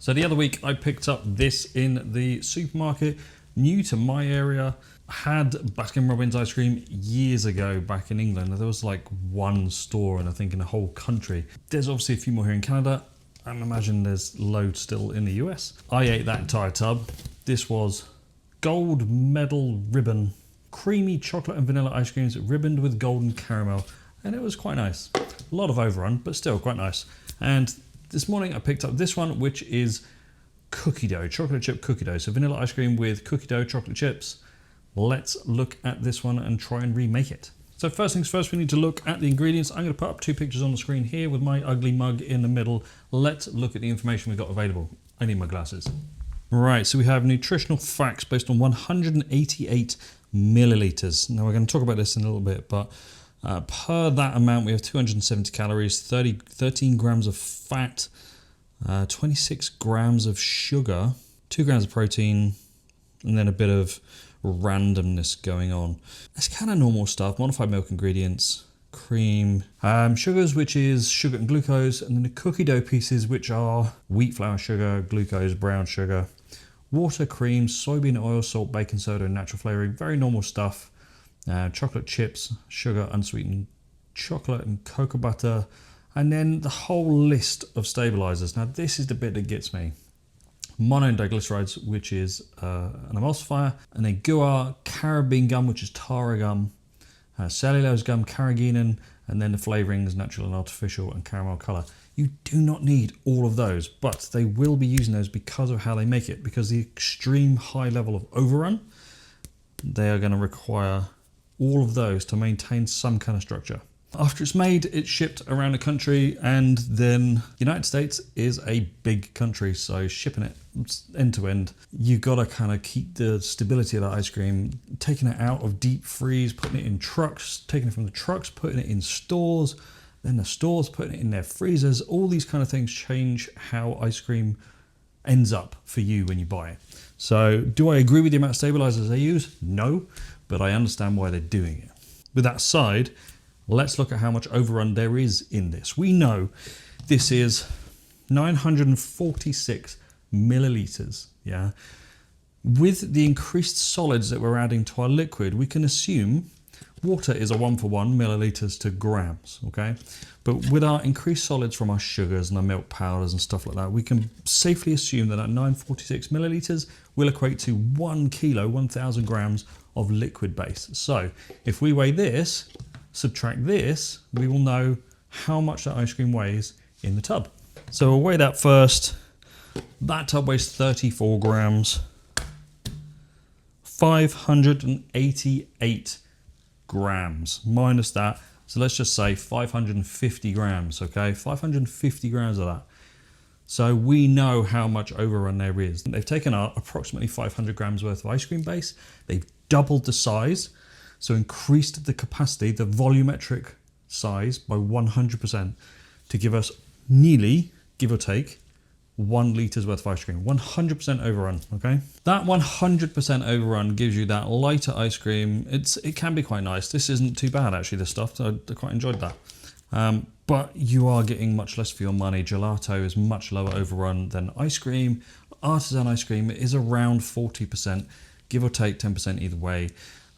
So the other week I picked up this in the supermarket, new to my area. I had Baskin Robbins ice cream years ago back in England. There was like one store, and I think in the whole country. There's obviously a few more here in Canada. I imagine there's loads still in the US. I ate that entire tub. This was gold medal ribbon, creamy chocolate and vanilla ice creams ribboned with golden caramel. And it was quite nice. A lot of overrun, but still quite nice. And this morning I picked up this one, which is cookie dough, chocolate chip cookie dough. So vanilla ice cream with cookie dough, chocolate chips. Let's look at this one and try and remake it. So first things first, we need to look at the ingredients. I'm going to put up 2 pictures on the screen here with my ugly mug in the middle. Let's look at the information we've got available. I need my glasses. Right, so we have nutritional facts based on 188 milliliters. Now we're going to talk about this in a little bit, but per that amount we have 270 calories, 13 grams of fat, 26 grams of sugar, 2 grams of protein, and then a bit of randomness going on. It's kind of normal stuff. Modified milk ingredients, cream, sugars, which is sugar and glucose, and then the cookie dough pieces, which are wheat flour sugar, glucose, brown sugar, water, cream, soybean oil, salt, baking soda, and natural flavoring. Very normal stuff. Chocolate chips, sugar, unsweetened chocolate, and cocoa butter, and then the whole list of stabilizers. Now this is the bit that gets me. Monodiglycerides, which is an emulsifier, and then guar, carabine gum, which is tara gum, cellulose gum, carrageenan, and then the flavorings, natural and artificial, and caramel color. You do not need all of those, but they will be using those because of how they make it, because the extreme high level of overrun, they are going to require all of those to maintain some kind of structure. After it's made, it's shipped around the country, and then the United States is a big country, so shipping it end to end, you gotta kind of keep the stability of that ice cream, taking it out of deep freeze, putting it in trucks, taking it from the trucks, putting it in stores, then the stores putting it in their freezers. All these kind of things change how ice cream ends up for you when you buy it. So do I agree with the amount of stabilizers they use? No, but I understand why they're doing it. With that aside, let's look at how much overrun there is in this. We know this is 946 milliliters, yeah? With the increased solids that we're adding to our liquid, we can assume water is a 1-for-1 milliliters to grams, okay? But with our increased solids from our sugars and our milk powders and stuff like that, we can safely assume that 946 milliliters will equate to 1 kilo, 1,000 grams of liquid base. So if we weigh this, subtract this, we will know how much that ice cream weighs in the tub. So we'll weigh that first. That tub weighs 34 grams, 588 grams minus that. So let's just say 550 grams, okay? 550 grams of that. So we know how much overrun there is. They've taken our approximately 500 grams worth of ice cream base. They've doubled the size. So increased the capacity, the volumetric size by 100% to give us nearly, give or take, 1 litres worth of ice cream. 100% overrun, okay? That 100% overrun gives you that lighter ice cream. It can be quite nice. This isn't too bad actually, this stuff. I quite enjoyed that. But you are getting much less for your money. Gelato is much lower overrun than ice cream. Artisan ice cream is around 40%, give or take 10% either way.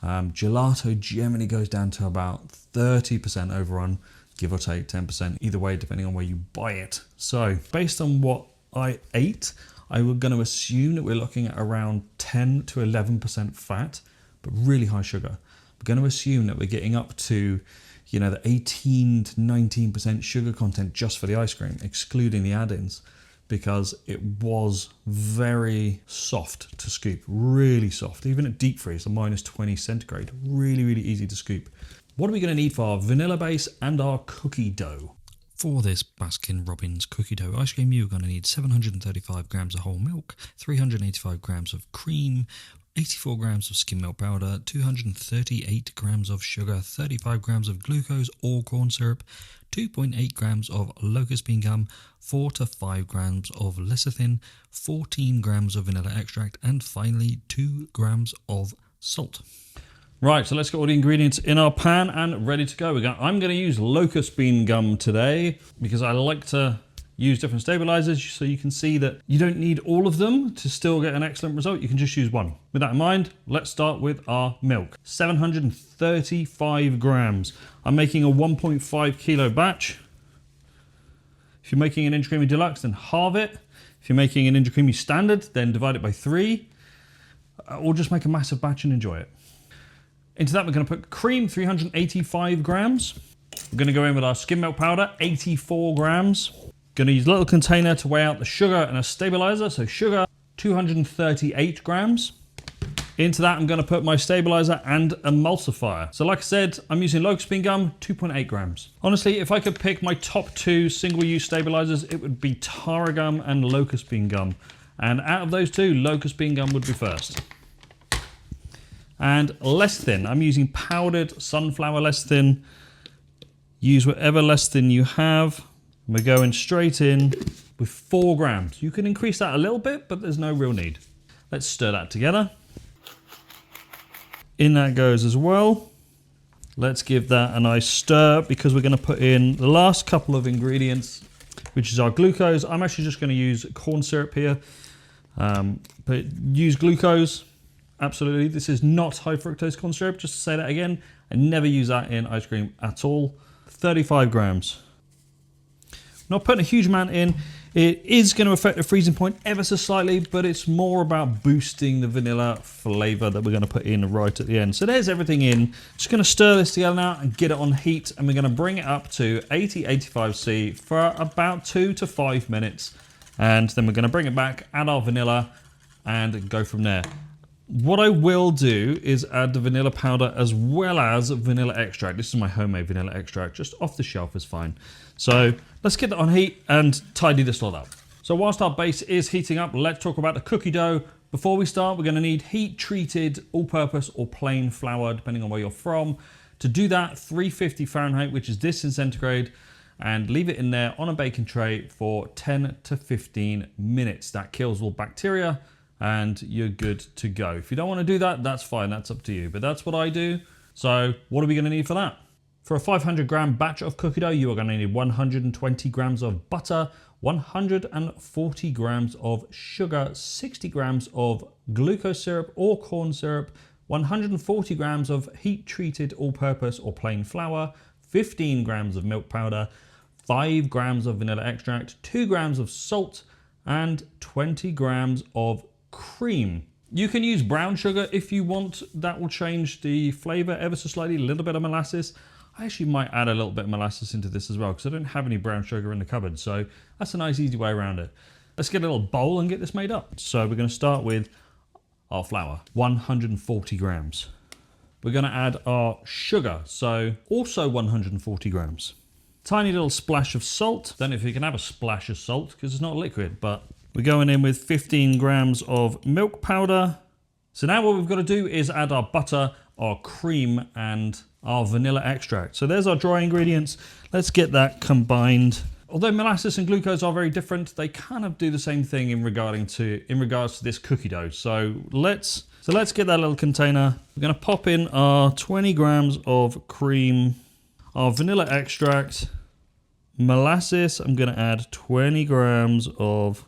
Gelato generally goes down to about 30% overrun, give or take 10% either way, depending on where you buy it. So based on what I ate, I was going to assume that we're looking at around 10 to 11% fat, but really high sugar. We're going to assume that we're getting up to, you know, the 18 to 19% sugar content just for the ice cream, excluding the add-ins, because it was very soft to scoop, really soft, even at deep freeze, a -20 centigrade, really, really easy to scoop. What are we going to need for our vanilla base and our cookie dough? For this Baskin Robbins cookie dough ice cream, you're going to need 735 grams of whole milk, 385 grams of cream, 84 grams of skim milk powder, 238 grams of sugar, 35 grams of glucose or corn syrup, 2.8 grams of locust bean gum, 4 to 5 grams of lecithin, 14 grams of vanilla extract, and finally 2 grams of salt. Right, so let's get all the ingredients in our pan and ready to go. I'm going to use locust bean gum today because I like to use different stabilizers so you can see that you don't need all of them to still get an excellent result. You can just use one. With that in mind, let's start with our milk. 735 grams. I'm making a 1.5 kilo batch. If you're making an Ninja Creamy Deluxe, then halve it. If you're making an Ninja Creamy Standard, then divide it by 3. Or just make a massive batch and enjoy it. Into that, we're going to put cream, 385 grams. We're going to go in with our skim milk powder, 84 grams. Going to use a little container to weigh out the sugar and a stabilizer. So sugar, 238 grams. Into that, I'm going to put my stabilizer and emulsifier. So like I said, I'm using Locust Bean gum, 2.8 grams. Honestly, if I could pick my top 2 single-use stabilizers, it would be Tara gum and Locust Bean gum. And out of those 2, Locust Bean gum would be first. And lecithin, I'm using powdered sunflower lecithin. Use whatever lecithin you have. We're going straight in with 4 grams. You can increase that a little bit, but there's no real need. Let's stir that together. In that goes as well. Let's give that a nice stir because we're going to put in the last couple of ingredients, which is our glucose. I'm actually just going to use corn syrup here, but use glucose. Absolutely. This is not high fructose corn syrup. Just to say that again, I never use that in ice cream at all. 35 grams. Not putting a huge amount in. It is going to affect the freezing point ever so slightly, but it's more about boosting the vanilla flavor that we're going to put in right at the end. So there's everything in. Just going to stir this together now and get it on heat, and we're going to bring it up to 80-85C for about 2 to 5 minutes. And then we're going to bring it back, add our vanilla, and go from there. What I will do is add the vanilla powder as well as vanilla extract. This is my homemade vanilla extract, just off the shelf is fine. So let's get that on heat and tidy this all up. So whilst our base is heating up, let's talk about the cookie dough. Before we start, we're going to need heat treated all-purpose or plain flour, depending on where you're from. To do that, 350 Fahrenheit, which is this in centigrade, and leave it in there on a baking tray for 10 to 15 minutes. That kills all bacteria and you're good to go. If you don't want to do that, that's fine, that's up to you. But that's what I do. So what are we going to need for that? For a 500 gram batch of cookie dough, you are going to need 120 grams of butter, 140 grams of sugar, 60 grams of glucose syrup or corn syrup, 140 grams of heat-treated all-purpose or plain flour, 15 grams of milk powder, 5 grams of vanilla extract, 2 grams of salt, and 20 grams of cream. You can use brown sugar if you want. That will change the flavor ever so slightly. A little bit of molasses. I actually might add a little bit of molasses into this as well because I don't have any brown sugar in the cupboard. So that's a nice easy way around it. Let's get a little bowl and get this made up. So we're going to start with our flour, 140 grams. We're going to add our sugar, so also 140 grams. Tiny little splash of salt. Don't know if you can have a splash of salt because it's not liquid, but we're going in with 15 grams of milk powder. So now what we've got to do is add our butter, our cream, and our vanilla extract. So there's our dry ingredients. Let's get that combined. Although molasses and glucose are very different, they kind of do the same thing in regards to this cookie dough. So let's get that little container. We're going to pop in our 20 grams of cream, our vanilla extract, molasses. I'm going to add 20 grams of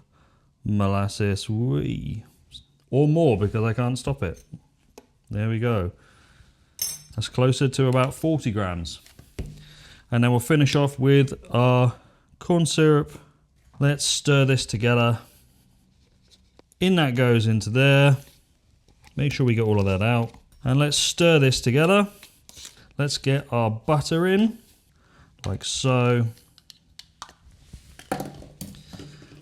molasses, or more because I can't stop it. There we go. That's closer to about 40 grams. And then we'll finish off with our corn syrup. Let's stir this together. In that goes into there. Make sure we get all of that out. And let's stir this together. Let's get our butter in, like so.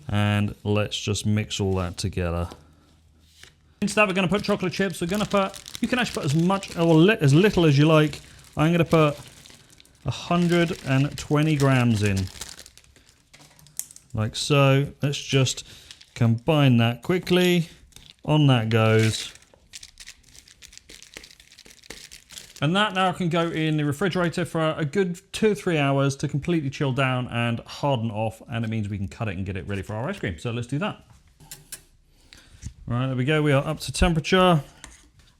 And let's just mix all that together. Into that, we're going to put chocolate chips. We're going to put, you can actually put as much or as little as you like. I'm going to put 120 grams in, like so. Let's just combine that quickly. On that goes. And that now can go in the refrigerator for a good 2 or 3 hours to completely chill down and harden off. And it means we can cut it and get it ready for our ice cream. So let's do that. Right, there we go. We are up to temperature.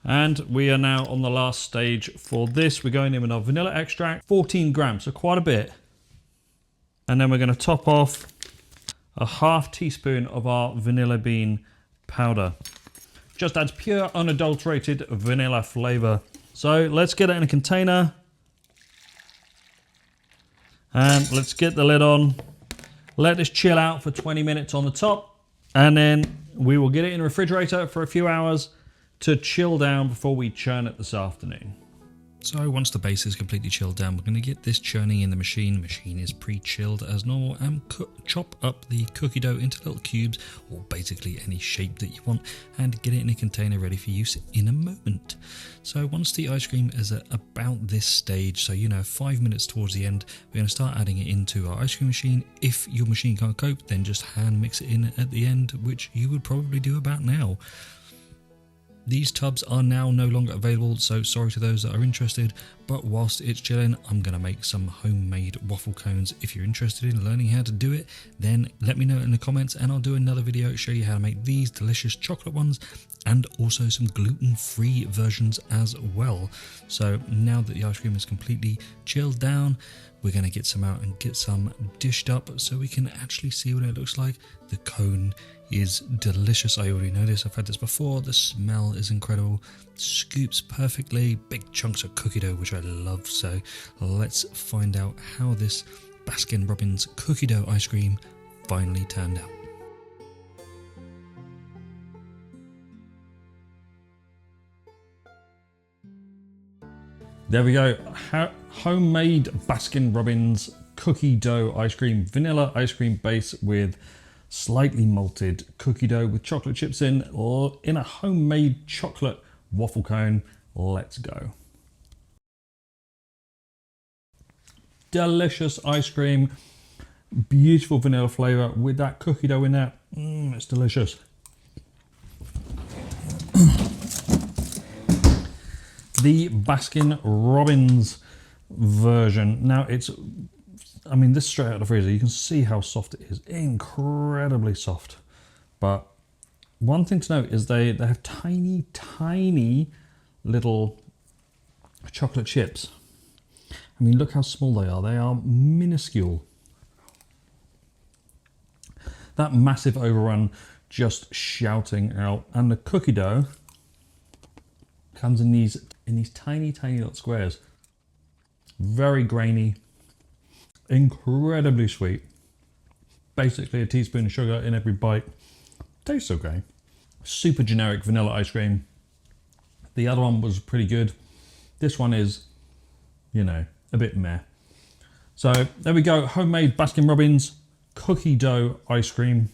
And we are now on the last stage for this. We're going in with our vanilla extract, 14 grams, so quite a bit. And then we're going to top off a half teaspoon of our vanilla bean powder. Just adds pure unadulterated vanilla flavor. So let's get it in a container. And let's get the lid on. Let this chill out for 20 minutes on the top. And then we will get it in the refrigerator for a few hours to chill down before we churn it this afternoon. So once the base is completely chilled down, we're going to get this churning in the machine. The machine is pre-chilled as normal, and chop up the cookie dough into little cubes, or basically any shape that you want, and get it in a container ready for use in a moment. So once the ice cream is at about this stage, so 5 minutes towards the end, we're going to start adding it into our ice cream machine. If your machine can't cope, then just hand mix it in at the end, which you would probably do about now. These tubs are now no longer available, so sorry to those that are interested, but whilst it's chilling, I'm going to make some homemade waffle cones. If you're interested in learning how to do it, then let me know in the comments and I'll do another video show you how to make these delicious chocolate ones, and also some gluten-free versions as well. So now that the ice cream is completely chilled down, we're going to get some out and get some dished up so we can actually see what it looks like. The cone is delicious. I already know this, I've had this before. The smell is incredible, scoops perfectly, big chunks of cookie dough, which I love. So let's find out how this Baskin Robbins cookie dough ice cream finally turned out. There we go, homemade Baskin Robbins cookie dough ice cream, vanilla ice cream base with slightly malted cookie dough with chocolate chips in a homemade chocolate waffle cone. Let's go. Delicious ice cream, beautiful vanilla flavor with that cookie dough in there. It's delicious. The Baskin Robbins version. Now this straight out of the freezer, you can see how soft it is, incredibly soft. But one thing to note is they have tiny little chocolate chips. Look how small they are minuscule. That massive overrun just shouting out, and the cookie dough comes in these tiny little squares. Very grainy, incredibly sweet. Basically a teaspoon of sugar in every bite. Tastes okay. Super generic vanilla ice cream. The other one was pretty good. This one is, a bit meh. So there we go, homemade Baskin Robbins cookie dough ice cream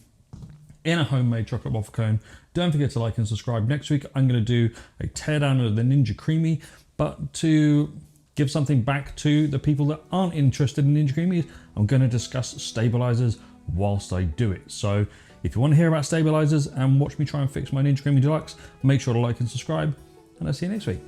in a homemade chocolate waffle cone. Don't forget to like and subscribe. Next week, I'm going to do a teardown of the Ninja Creamy, but to give something back to the people that aren't interested in Ninja Creamies, I'm going to discuss stabilizers whilst I do it. So if you want to hear about stabilizers and watch me try and fix my Ninja Creamy Deluxe, make sure to like and subscribe, and I'll see you next week.